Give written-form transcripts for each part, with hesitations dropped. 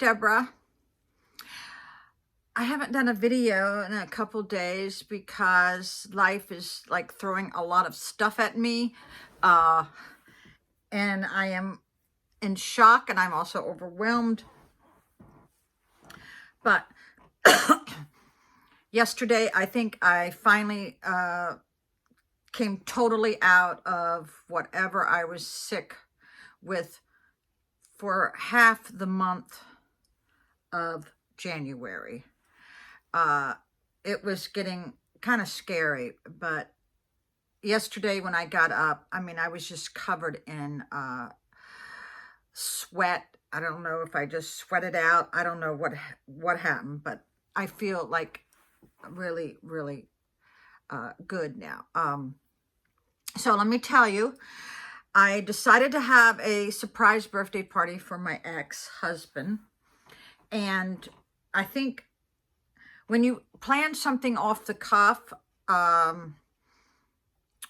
Deborah. I haven't done a video in a couple days because life is like throwing a lot of stuff at me. And I am in shock, and I'm also overwhelmed. But yesterday, I think I finally came totally out of whatever I was sick with for half the month of January. It was getting kind of scary, but yesterday when I got up, I mean, I was just covered in sweat. I don't know if I just sweated out. I don't know what happened, but I feel like really, really good now. So let me tell you, I decided to have a surprise birthday party for my ex-husband. And I think when you plan something off the cuff,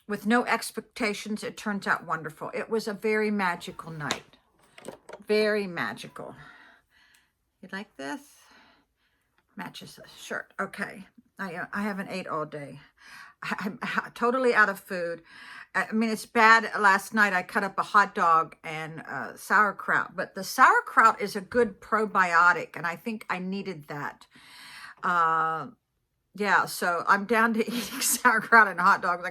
with no expectations, it turns out wonderful. It was a very magical night. Very magical. You like this? Matches the shirt. Okay. I haven't ate all day. I'm totally out of food. I mean, it's bad. Last night I cut up a hot dog and sauerkraut, but the sauerkraut is a good probiotic, and I think I needed that. Yeah, so I'm down to eating sauerkraut and hot dogs.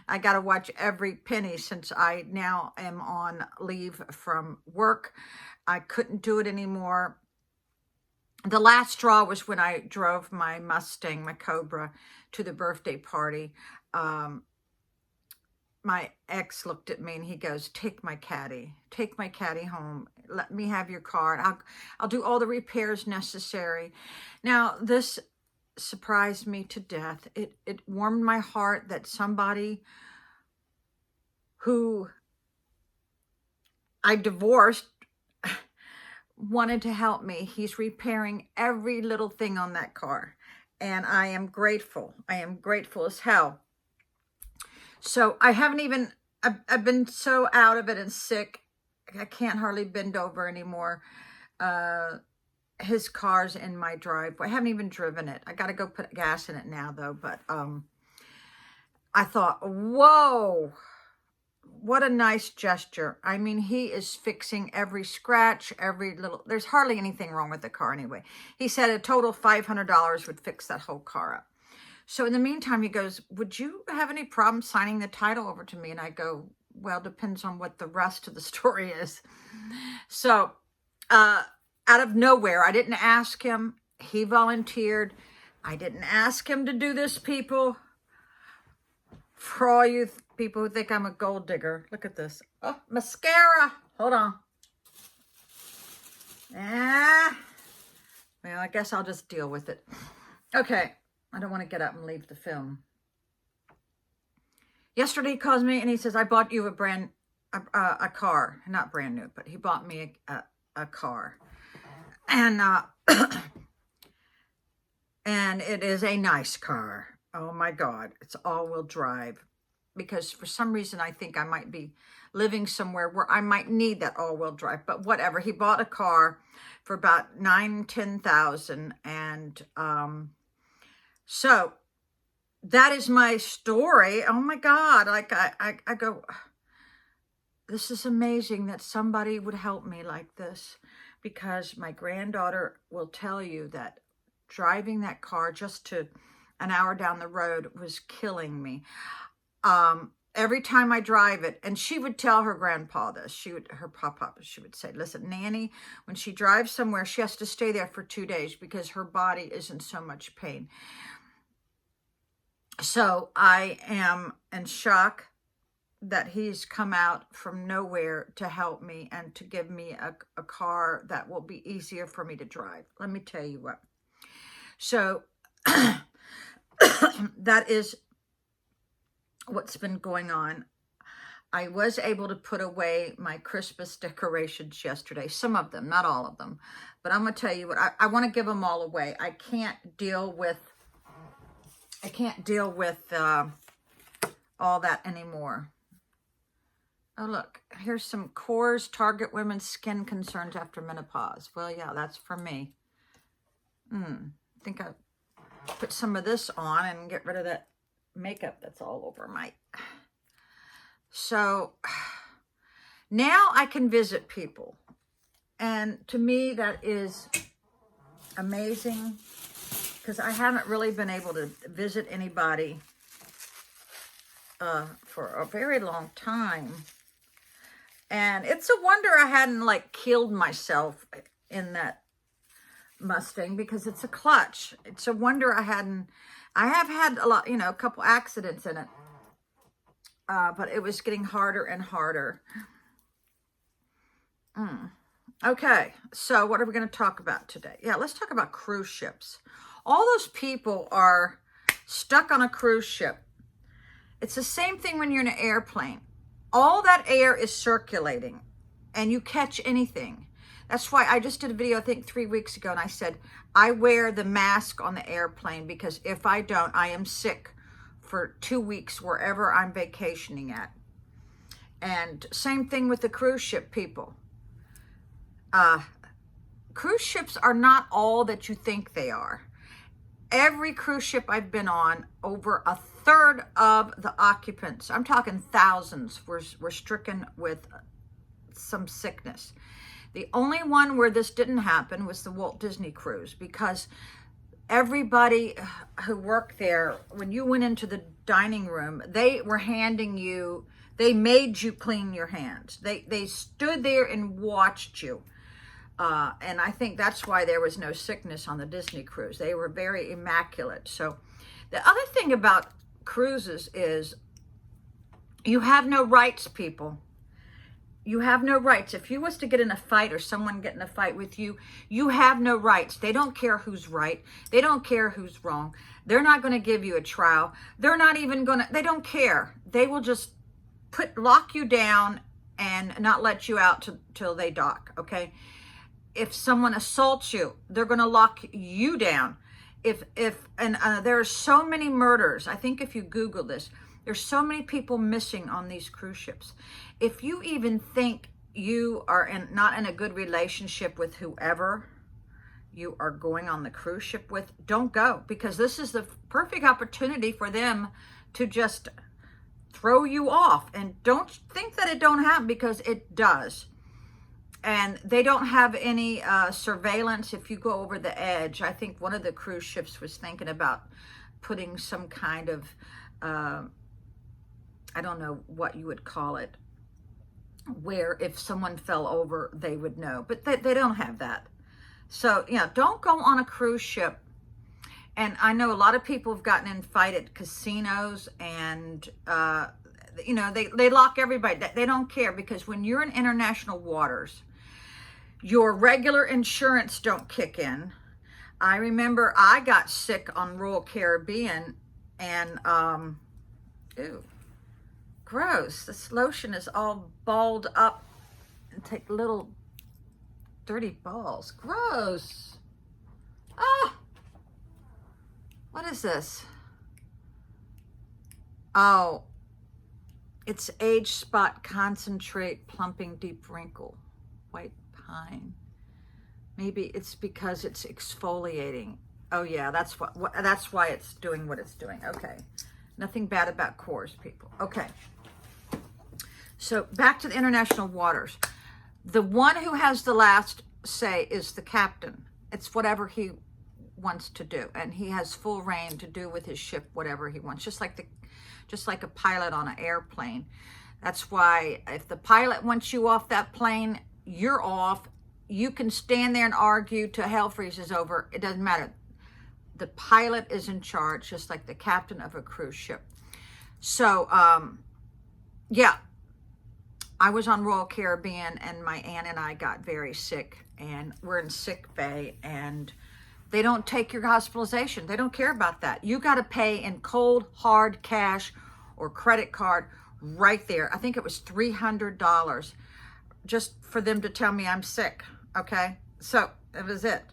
I got to watch every penny since I now am on leave from work. I couldn't do it anymore. The last straw was when I drove my Mustang, my Cobra, to the birthday party. My ex looked at me and he goes, take my caddy home. Let me have your car, and I'll do all the repairs necessary. Now, this surprised me to death. It warmed my heart that somebody who I divorced wanted to help me. He's repairing every little thing on that car, and I am grateful. I am grateful as hell. So I haven't even, I've been so out of it and sick. I can't hardly bend over anymore. His car's in my driveway. I haven't even driven it. I got to go put gas in it now though. But I thought, whoa, what a nice gesture. I mean, he is fixing every scratch, every little, there's hardly anything wrong with the car anyway. He said a total $500 would fix that whole car up. So in the meantime, he goes, would you have any problem signing the title over to me? And I go, well, depends on what the rest of the story is. So out of nowhere, I didn't ask him. He volunteered. I didn't ask him to do this, people. For all you people who think I'm a gold digger, look at this. Oh, mascara. Hold on. Well, I guess I'll just deal with it. Okay. I don't want to get up and leave the film. Yesterday he calls me and he says, I bought you a car. Not brand new, but he bought me a car. And and it is a nice car. Oh my God. It's all-wheel drive. Because for some reason I think I might be living somewhere where I might need that all-wheel drive. But whatever. He bought a car for about $9,000, and so that is my story. Oh my God. Like I go, this is amazing that somebody would help me like this, because my granddaughter will tell you that driving that car just to an hour down the road was killing me. Every time I drive it, and she would tell her grandpa this, her papa, she would say, listen, Nanny, when she drives somewhere, she has to stay there for 2 days because her body is in so much pain. So I am in shock that he's come out from nowhere to help me and to give me a car that will be easier for me to drive. Let me tell you what. So that is what's been going on. I was able to put away my Christmas decorations yesterday. Some of them, not all of them. But I'm going to tell you what, I want to give them all away. I can't deal with all that anymore. Oh, look, here's some Cougars target women's skin concerns after menopause. Well, yeah, that's for me. I think I put some of this on and get rid of that makeup that's all over my... So now I can visit people. And to me, that is amazing because I haven't really been able to visit anybody for a very long time. And it's a wonder I hadn't like killed myself in that Mustang because it's a clutch. It's a wonder I have had a lot, a couple accidents in it. But it was getting harder and harder. Okay, so what are we going to talk about today? Yeah, let's talk about cruise ships. All those people are stuck on a cruise ship. It's the same thing when you're in an airplane. All that air is circulating and you catch anything. That's why I just did a video, I think 3 weeks ago, and I said, I wear the mask on the airplane because if I don't, I am sick for 2 weeks wherever I'm vacationing at. And same thing with the cruise ship people. Cruise ships are not all that you think they are. Every cruise ship I've been on, over a third of the occupants, I'm talking thousands, were stricken with some sickness. The only one where this didn't happen was the Walt Disney cruise, because everybody who worked there, when you went into the dining room, they were handing you, they made you clean your hands. They stood there and watched you. And I think that's why there was no sickness on the Disney cruise. They were very immaculate. So the other thing about cruises is you have no rights, people. You have no rights. If you was to get in a fight or someone get in a fight with you, you have no rights. They don't care who's right. They don't care who's wrong. They're not going to give you a trial. They're not even going to, they don't care. They will just lock you down and not let you out till they dock, okay? If someone assaults you, they're going to lock you down. There are so many murders. I think if you Google this, there's so many people missing on these cruise ships. If you even think you are not in a good relationship with whoever you are going on the cruise ship with, don't go, because this is the perfect opportunity for them to just throw you off. And don't think that it don't happen, because it does. And they don't have any surveillance if you go over the edge. I think one of the cruise ships was thinking about putting some kind of, I don't know what you would call it, where if someone fell over, they would know. But they don't have that. So, don't go on a cruise ship. And I know a lot of people have gotten in fight at casinos and, they lock everybody. They don't care, because when you're in international waters, your regular insurance don't kick in. I remember I got sick on Royal Caribbean and, ew, gross. This lotion is all balled up and take little dirty balls. Gross. Ah, what is this? Oh, it's Age Spot Concentrate Plumping Deep Wrinkle White Pine. Maybe it's because it's exfoliating. Oh yeah, that's why it's doing what it's doing. Okay, nothing bad about Cougars, people. Okay, so back to the international waters. The one who has the last say is the captain. It's whatever he wants to do, and he has full reign to do with his ship whatever he wants, just like a pilot on an airplane. That's why if the pilot wants you off that plane, you're off. You can stand there and argue till hell freezes over. It doesn't matter. The pilot is in charge, just like the captain of a cruise ship. So, yeah, I was on Royal Caribbean, and my aunt and I got very sick, and we're in sick bay, and they don't take your hospitalization. They don't care about that. You got to pay in cold, hard cash or credit card right there. I think it was $300 just for them to tell me I'm sick. Okay, so that was it.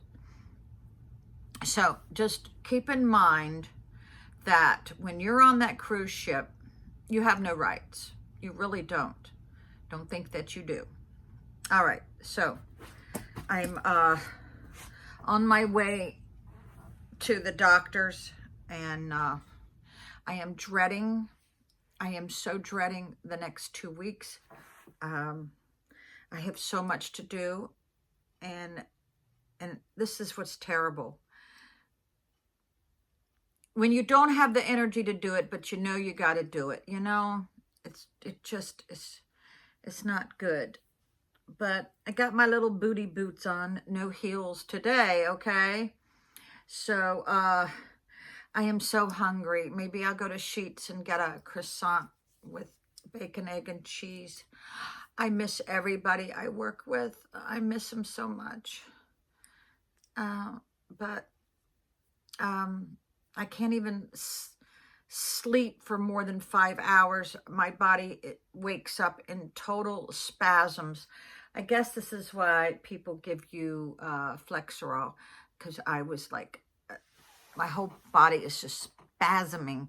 So just keep in mind that when you're on that cruise ship, you have no rights. You really don't. Don't think that you do. All right, so I'm on my way to the doctor's, and I am so dreading the next 2 weeks. I have so much to do, and this is what's terrible. When you don't have the energy to do it, but you know you got to do it, you know, it's not good. But I got my little booty boots on, no heels today, okay? So, I am so hungry. Maybe I'll go to Sheetz and get a croissant with bacon, egg, and cheese. I miss everybody I work with. I miss them so much. But I can't even sleep for more than 5 hours. My body, it wakes up in total spasms. I guess this is why people give you Flexerol, because I was like, my whole body is just spasming.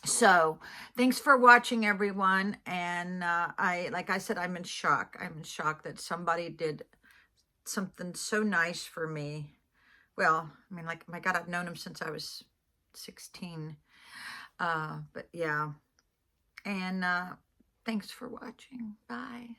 So thanks for watching, everyone. And like I said, I'm in shock. I'm in shock that somebody did something so nice for me. Well, I mean, like, my God, I've known him since I was 16. But yeah. And thanks for watching. Bye.